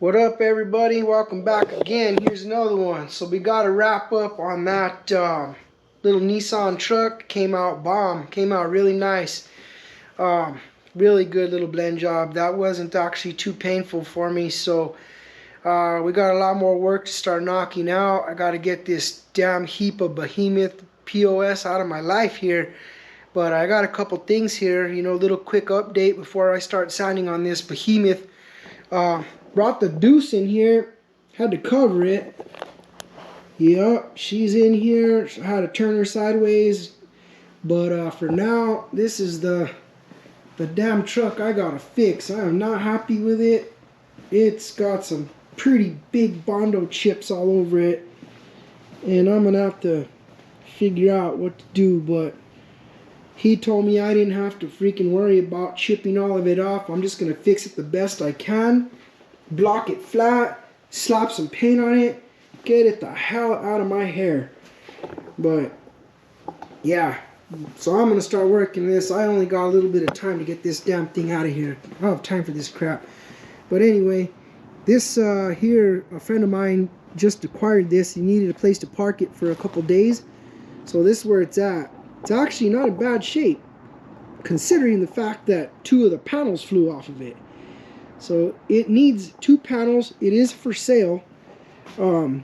What up, everybody? Welcome back again. Here's another one. So we got to wrap up on that little Nissan truck. Came out bomb. Came out really nice. Really good little blend job. That wasn't actually too painful for me. So we got a lot more work to start knocking out. I got to get this damn heap of Behemoth POS out of my life here. But I got a couple things here. You know, a little quick update before I start sanding on this Behemoth. Brought the deuce in here, had to cover it. Yup, she's in here. I had to turn her sideways. But for now, this is the damn truck I gotta fix. I am not happy with it. It's got some pretty big Bondo chips all over it. And I'm gonna have to figure out what to do. But he told me I didn't have to freaking worry about chipping all of it off. I'm just gonna fix it the best I can. Block it flat, slap some paint on it, get it the hell out of my hair. But yeah, so I'm gonna start working this. I only got a little bit of time to get this damn thing out of here. I don't have time for this crap. But anyway, this here, a friend of mine just acquired this. He needed a place to park it for a couple days, so this is where it's at. It's actually not in bad shape, considering the fact that 2 of the panels flew off of it. So it needs 2 panels. It is for sale. 2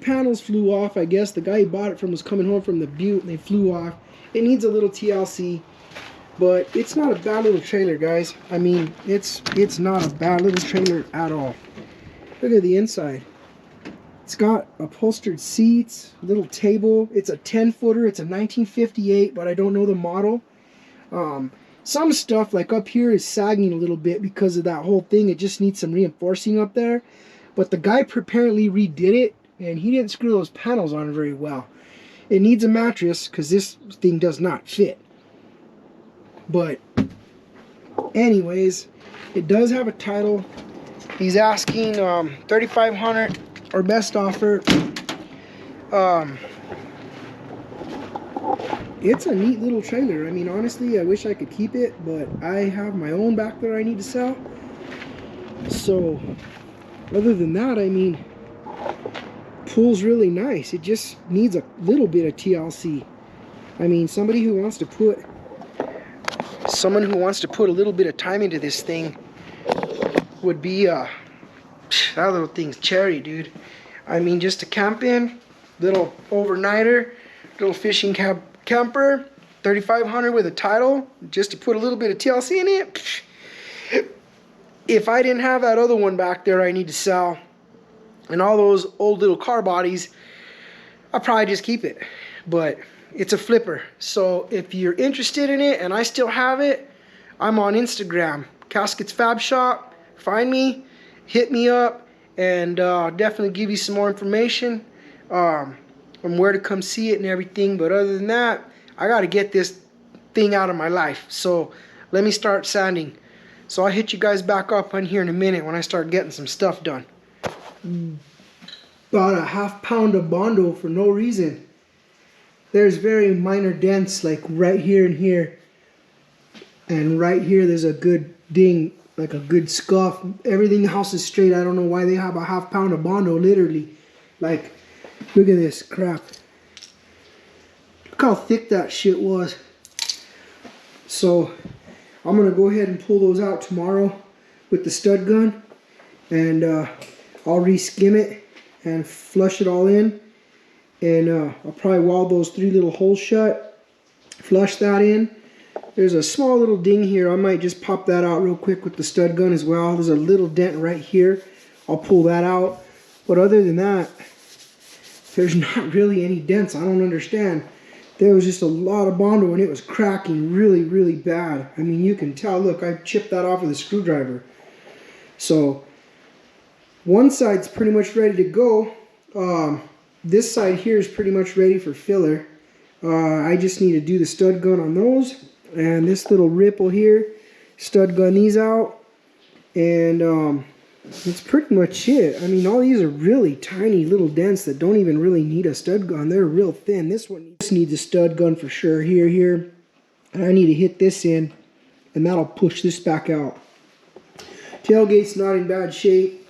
panels flew off. I guess the guy who bought it from was coming home from the Butte and they flew off. It needs a little TLC, but it's not a bad little trailer, guys. I mean, it's not a bad little trailer at all. Look at the inside. It's got upholstered seats, little table. It's a 10-footer. It's a 1958, but I don't know the model. Some stuff like up here is sagging a little bit because of that whole thing. It just needs some reinforcing up there. But the guy apparently redid it and he didn't screw those panels on very well. It needs a mattress because this thing does not fit. But anyways, it does have a title. He's asking $3,500 or best offer. It's a neat little trailer. I mean, honestly, I wish I could keep it, but I have my own back there I need to sell. So, other than that, I mean, pool's really nice. It just needs a little bit of TLC. I mean, someone who wants to put a little bit of time into this thing would be that little thing's cherry, dude. I mean, just to camp in, little overnighter, little fishing camper, $3,500 with a title, just to put a little bit of TLC in it. If I didn't have that other one back there I need to sell, and all those old little car bodies, I'd probably just keep it. But it's a flipper. So if you're interested in it and I still have it, I'm on Instagram, CASKET'S Fab Shop. Find me, hit me up, and definitely give you some more information on where to come see it and everything. But other than that, I got to get this thing out of my life. So let me start sanding. So I'll hit you guys back up on here in a minute when I start getting some stuff done. About a ½ pound of Bondo for no reason. There's very minor dents like right here and here. And right here there's a good ding, like a good scuff. Everything else is straight. I don't know why they have a ½ pound of Bondo, literally. Like, look at this crap. Look how thick that shit was. So I'm gonna go ahead and pull those out tomorrow with the stud gun, and I'll re-skim it and flush it all in, and I'll probably weld those 3 little holes shut, flush that in. There's a small little ding here. I might just pop that out real quick with the stud gun as well. There's a little dent right here. I'll pull that out. But other than that, there's not really any dents. I don't understand. There was just a lot of Bondo and it was cracking really, really bad. I mean, you can tell. Look, I chipped that off with a screwdriver. So one side's pretty much ready to go. This side here is pretty much ready for filler. I just need to do the stud gun on those. And this little ripple here, stud gun these out. And that's pretty much it. I mean, all these are really tiny little dents that don't even really need a stud gun. They're real thin. This one just needs a stud gun for sure. Here. And I need to hit this in, and that'll push this back out. Tailgate's not in bad shape.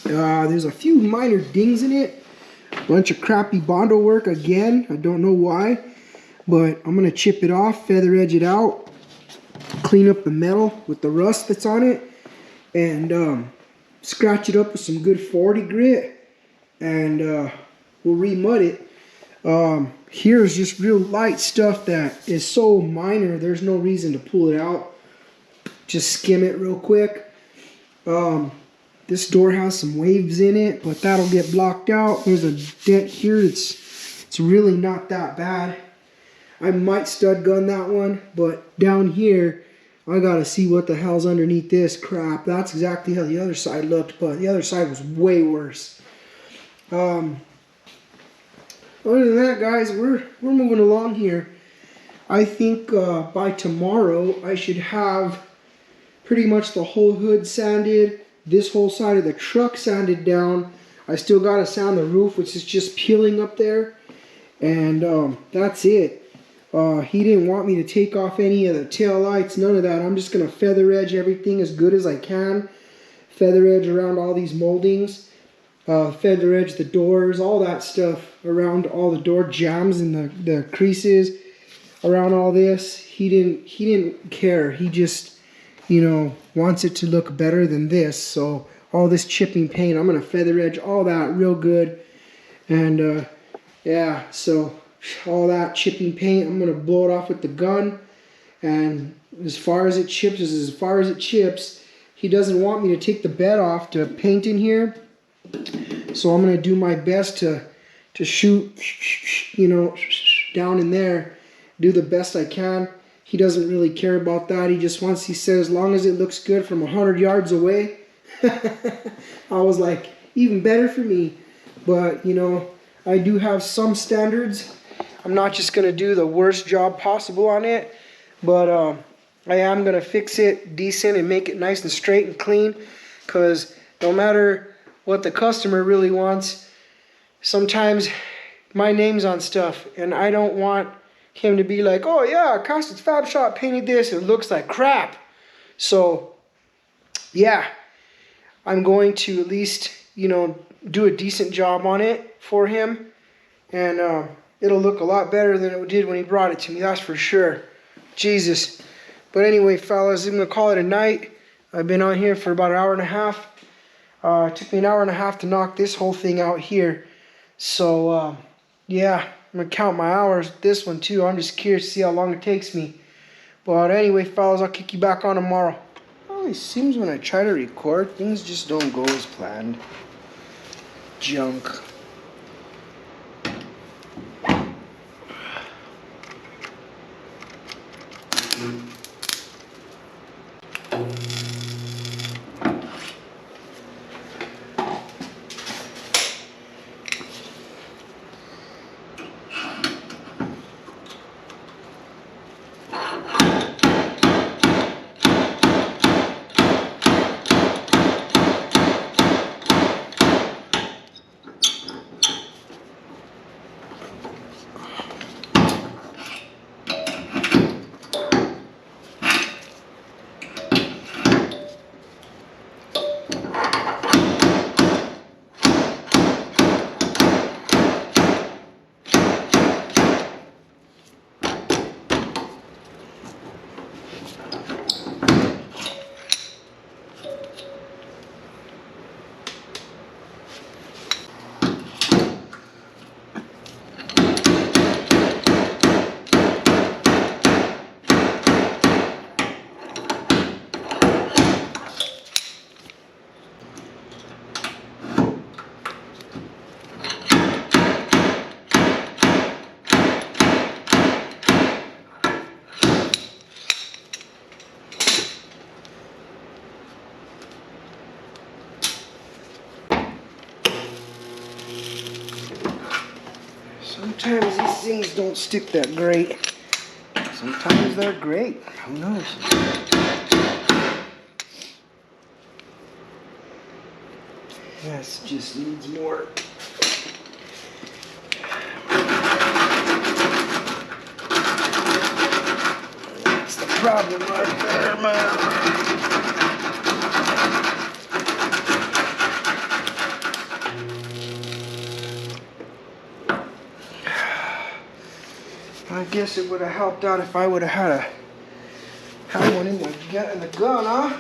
There's a few minor dings in it. Bunch of crappy Bondo work again. I don't know why. But I'm going to chip it off, feather edge it out, clean up the metal with the rust that's on it, and scratch it up with some good 40 grit, and we'll re-mud it. Here's just real light stuff that is so minor, there's no reason to pull it out. Just skim it real quick. This door has some waves in it, but that'll get blocked out. There's a dent here. It's really not that bad. I might stud gun that one, but down here, I gotta see what the hell's underneath this crap. That's exactly how the other side looked, but the other side was way worse. Other than that, guys, we're moving along here. I think by tomorrow, I should have pretty much the whole hood sanded, this whole side of the truck sanded down. I still gotta sand the roof, which is just peeling up there, and that's it. He didn't want me to take off any of the tail lights, none of that. I'm just going to feather edge everything as good as I can. Feather edge around all these moldings. Feather edge the doors, all that stuff around all the door jambs and the creases around all this. He didn't care. He just, you know, wants it to look better than this. So all this chipping paint, I'm going to feather edge all that real good. And yeah, so all that chipping paint, I'm going to blow it off with the gun, and as far as it chips is as far as it chips. He doesn't want me to take the bed off to paint in here, so I'm going to do my best to shoot, you know, down in there, do the best I can. He doesn't really care about that. He just wants, he says, as long as it looks good from 100 yards away. I was like, even better for me. But, you know, I do have some standards. I'm not just going to do the worst job possible on it, but I am going to fix it decent and make it nice and straight and clean, because no matter what the customer really wants, sometimes my name's on stuff, and I don't want him to be like, oh yeah, CASKET'S Fab Shop painted this, it looks like crap. So yeah, I'm going to at least, you know, do a decent job on it for him, and it'll look a lot better than it did when he brought it to me, that's for sure. Jesus. But anyway, fellas, I'm going to call it a night. I've been on here for about an hour and a half. It took me an hour and a half to knock this whole thing out here. So, yeah, I'm going to count my hours with this one too. I'm just curious to see how long it takes me. But anyway, fellas, I'll kick you back on tomorrow. Well, it seems when I try to record, things just don't go as planned. Junk. Sometimes these things don't stick that great. Sometimes they're great. Who knows? This just needs more. That's the problem right there, man. I guess it would have helped out if I would have had one in the gun, huh?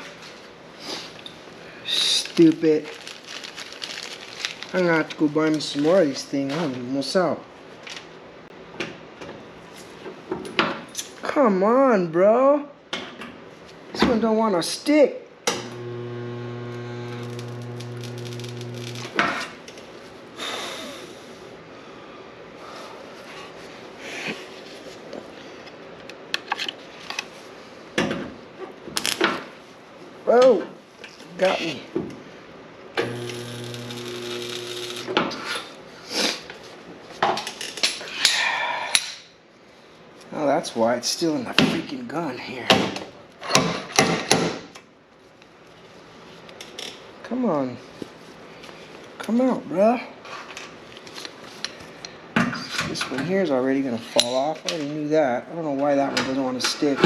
Stupid. I'm gonna have to go buy me some more of these things. I'm almost out. Come on, bro. This one don't want to stick. Oh, got me. Oh, that's why it's still in the freaking gun here. Come on. Come out, bruh. This one here is already going to fall off. I already knew that. I don't know why that one doesn't want to stick.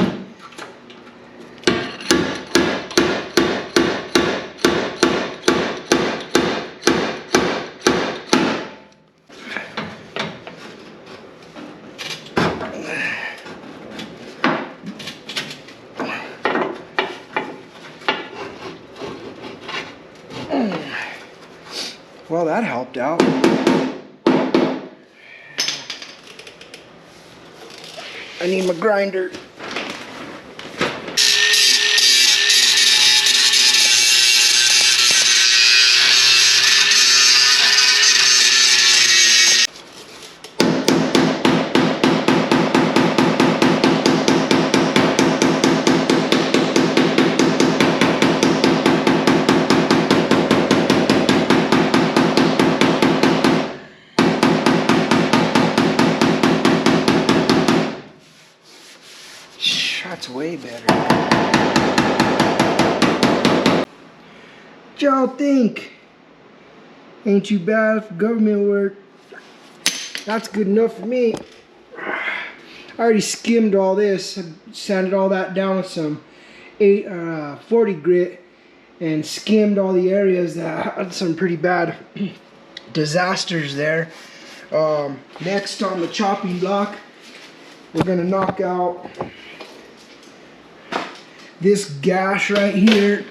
Well, that helped out. I need my grinder. That's way better. What y'all think? Ain't too bad for government work. That's good enough for me. I already skimmed all this, sanded all that down with some 40 grit, and skimmed all the areas that had some pretty bad disasters there. Next on the chopping block, we're gonna knock out this gash right here.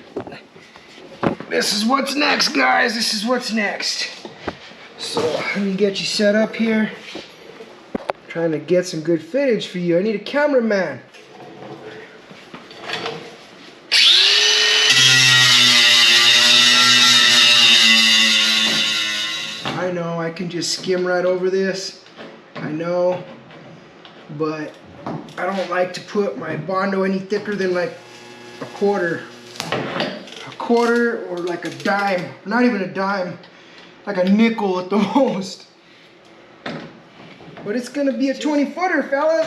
This is what's next, guys. This is what's next. So let me get you set up here. Trying to get some good footage for you. I need a cameraman. I know I can just skim right over this. I know, but I don't like to put my Bondo any thicker than like a quarter or like a dime, not even a dime, like a nickel at the most. But it's gonna be a 20-footer, fellas.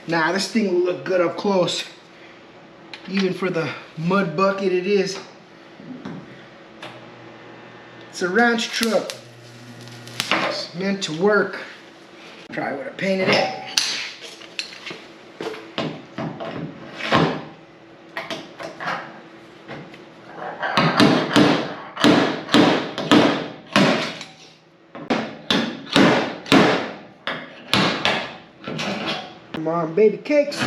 Nah, this thing will look good up close, even for the mud bucket it is. It's a ranch truck. It's meant to work. Probably would have painted it. Come on, baby cakes.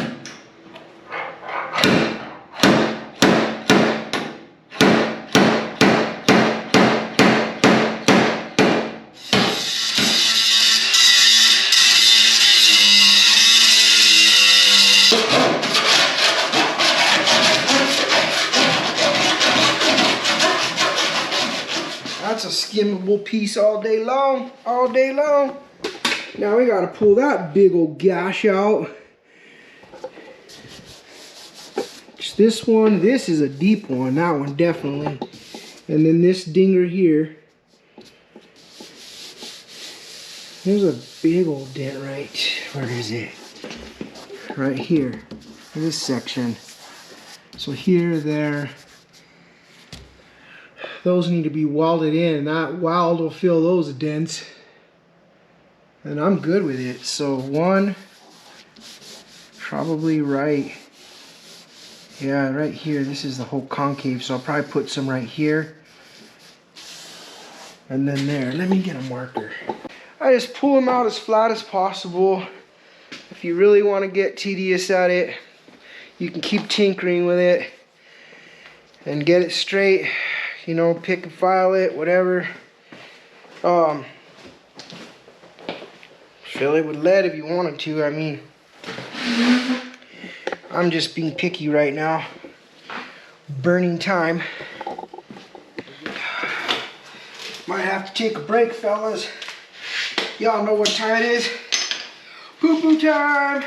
That's a skimmable piece all day long, all day long. Now we gotta pull that big old gash out. This one, this is a deep one, that one definitely. And then this dinger here. There's a big old dent right, where is it? Right here, in this section. So here, there. Those need to be welded in. That weld will fill those dents. And I'm good with it. So one, probably right. Yeah, right here. This is the whole concave. So I'll probably put some right here. And then there. Let me get a marker. I just pull them out as flat as possible. If you really want to get tedious at it, you can keep tinkering with it and get it straight, you know, pick and file it, whatever. Fill it with lead if you wanted to. I mean, I'm just being picky right now. Burning time. Might have to take a break, fellas. Y'all know what time it is. Poo-poo time!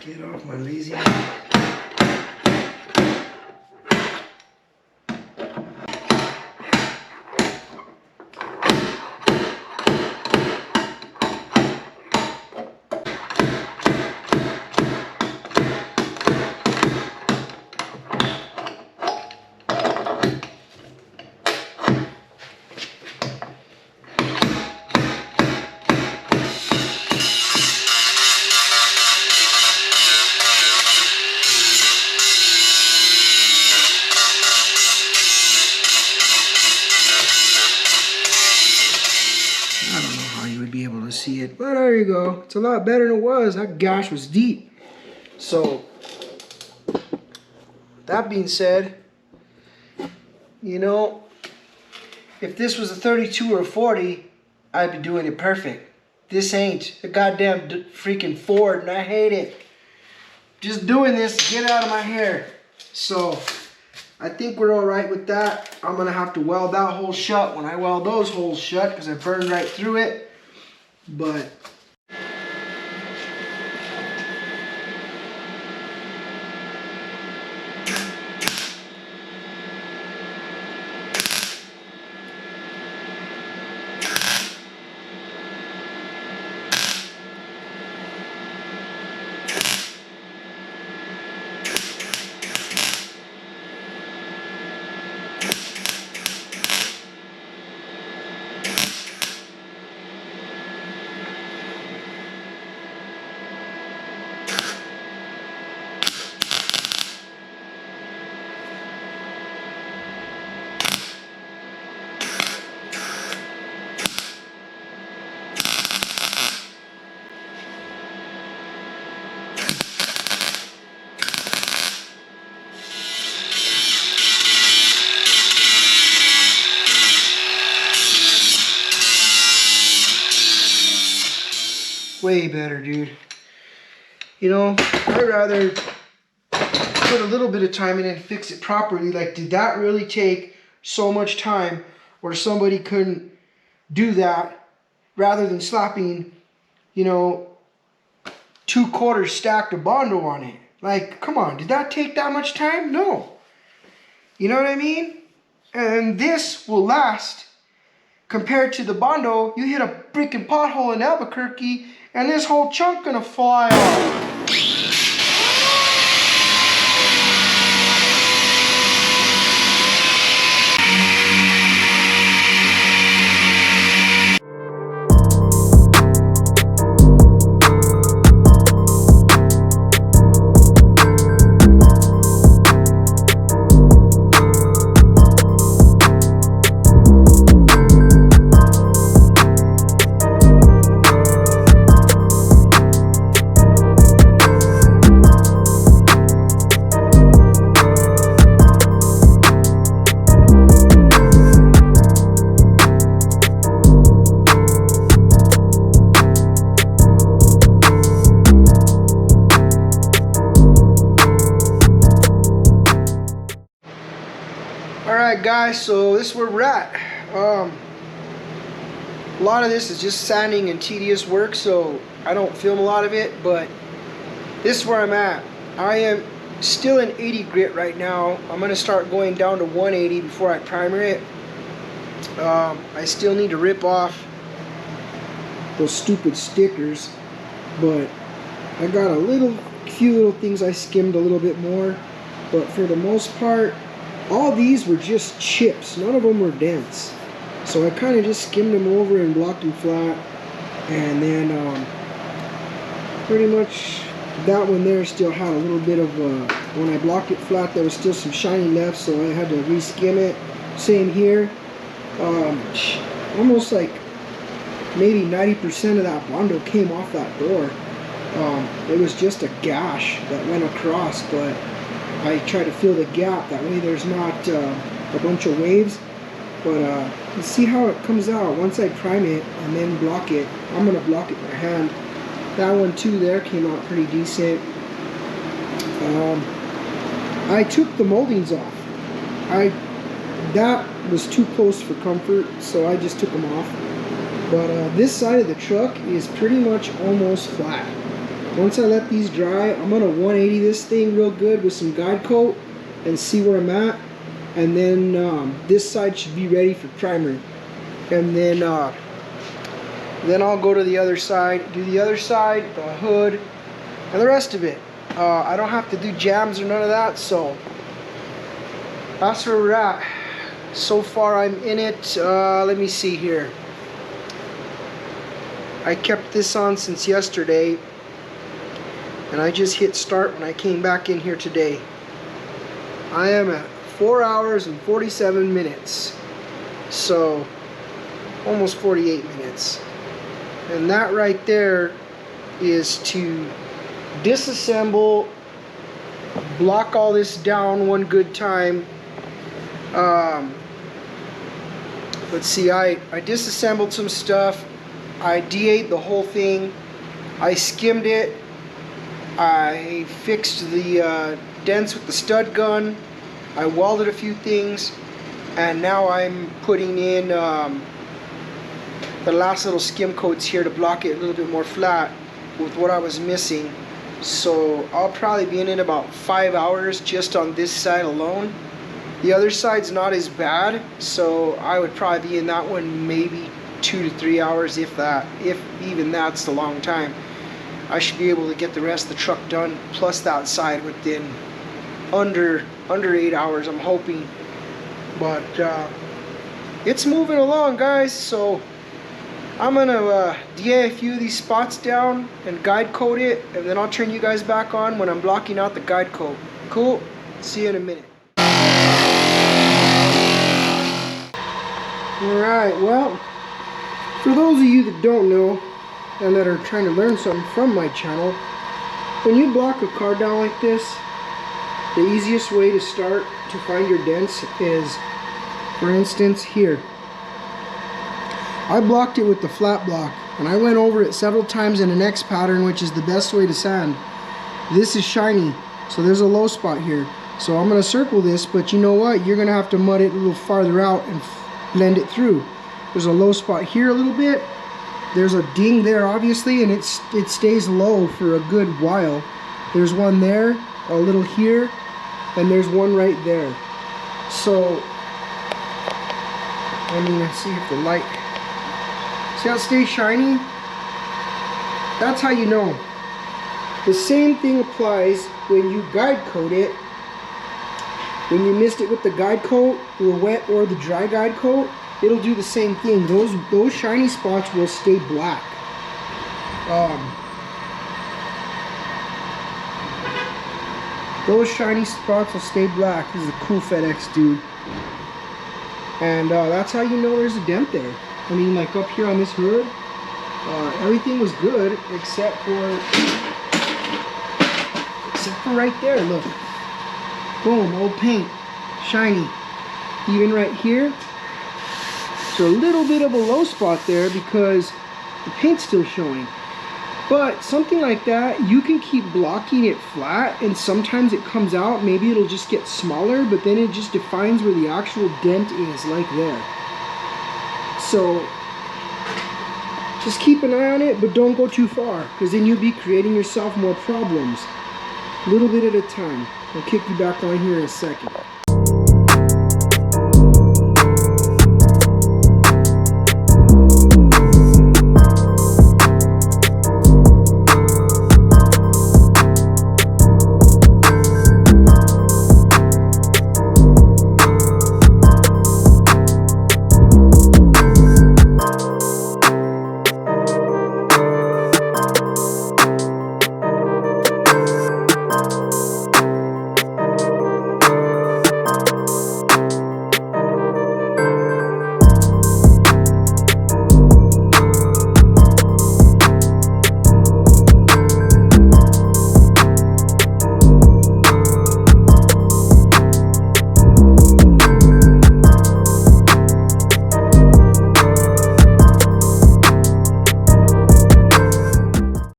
Get off my lazy. I don't know how you would be able to see it, but there you go. It's a lot better than it was. That gash was deep. So, that being said, you know, if this was a 32 or a 40, I'd be doing it perfect. This ain't a goddamn freaking Ford, and I hate it. Just doing this to get out of my hair. So, I think we're all right with that. I'm gonna have to weld that hole shut when I weld those holes shut because I burned right through it. But way better, dude. You know, I'd rather put a little bit of time in and fix it properly. Like, did that really take so much time where somebody couldn't do that rather than slapping, you know, 2/4 stacked of Bondo on it? Like, come on, did that take that much time? No. You know what I mean? And this will last. Compared to the Bondo, you hit a freaking pothole in Albuquerque and this whole chunk gonna fly off. Alright guys, so this is where we're at. A lot of this is just sanding and tedious work, so I don't film a lot of it, but this is where I'm at. I am still in 80 grit right now. I'm going to start going down to 180 before I primer it. I still need to rip off those stupid stickers, but I got a few little things I skimmed a little bit more, but for the most part, all these were just chips. None of them were dents. So I kind of just skimmed them over and blocked them flat, and then pretty much that one there still had a little bit of, when I blocked it flat, there was still some shiny left, so I had to re-skim it. Same here. Almost like maybe 90% of that bundle came off that door. It was just a gash that went across, but I try to fill the gap. That way there's not a bunch of waves. But let's see how it comes out once I prime it and then block it. I'm going to block it by hand. That one too there came out pretty decent. I took the moldings off. That was too close for comfort, so I just took them off. But this side of the truck is pretty much almost flat. Once I let these dry, I'm going to 180 this thing real good with some guide coat and see where I'm at. And then this side should be ready for primer. And then I'll go to the other side, do the other side, the hood, and the rest of it. I don't have to do jams or none of that, so that's where we're at. So far I'm in it. Let me see here. I kept this on since yesterday, and I just hit start when I came back in here today. I am at 4 hours and 47 minutes, so almost 48 minutes. And that right there is to disassemble, block all this down one good time. Let's see, I disassembled some stuff. I de-ate the whole thing. I skimmed it. I fixed the dents with the stud gun. I welded a few things, and now I'm putting in the last little skim coats here to block it a little bit more flat with what I was missing. So I'll probably be in about 5 hours just on this side alone. The other side's not as bad, so I would probably be in that one maybe 2 to 3 hours, if that, if even that's a long time. I should be able to get the rest of the truck done plus that side within under 8 hours, I'm hoping. But it's moving along, guys, so I'm gonna DA a few of these spots down and guide coat it, and then I'll turn you guys back on when I'm blocking out the guide coat. Cool? See you in a minute. Alright, well, for those of you that don't know and that are trying to learn something from my channel, when you block a car down like this, the easiest way to start to find your dents is, for instance, here. I blocked it with the flat block, and I went over it several times in an X pattern, which is the best way to sand. This is shiny, so there's a low spot here. So I'm going to circle this, but you know what? You're going to have to mud it a little farther out and blend it through. There's a low spot here a little bit. There's a ding there, obviously, and it stays low for a good while. There's one there, a little here, and there's one right there. So, I mean, let's see if the light... See how it stays shiny? That's how you know. The same thing applies when you guide coat it. When you missed it with the guide coat, the wet or the dry guide coat, it'll do the same thing. Those shiny spots will stay black. Those shiny spots will stay black. This is a cool FedEx dude. And that's how you know there's a dent there. I mean, like up here on this hood, everything was good except for right there. Look, boom, old paint, shiny. Even right here, there's a little bit of a low spot there because the paint's still showing. But something like that, you can keep blocking it flat, and sometimes it comes out. Maybe it'll just get smaller, but then it just defines where the actual dent is, like there. So Just keep an eye on it, but don't go too far, because then you'll be creating yourself more problems. A little bit at a time. I'll kick you back on here in a second.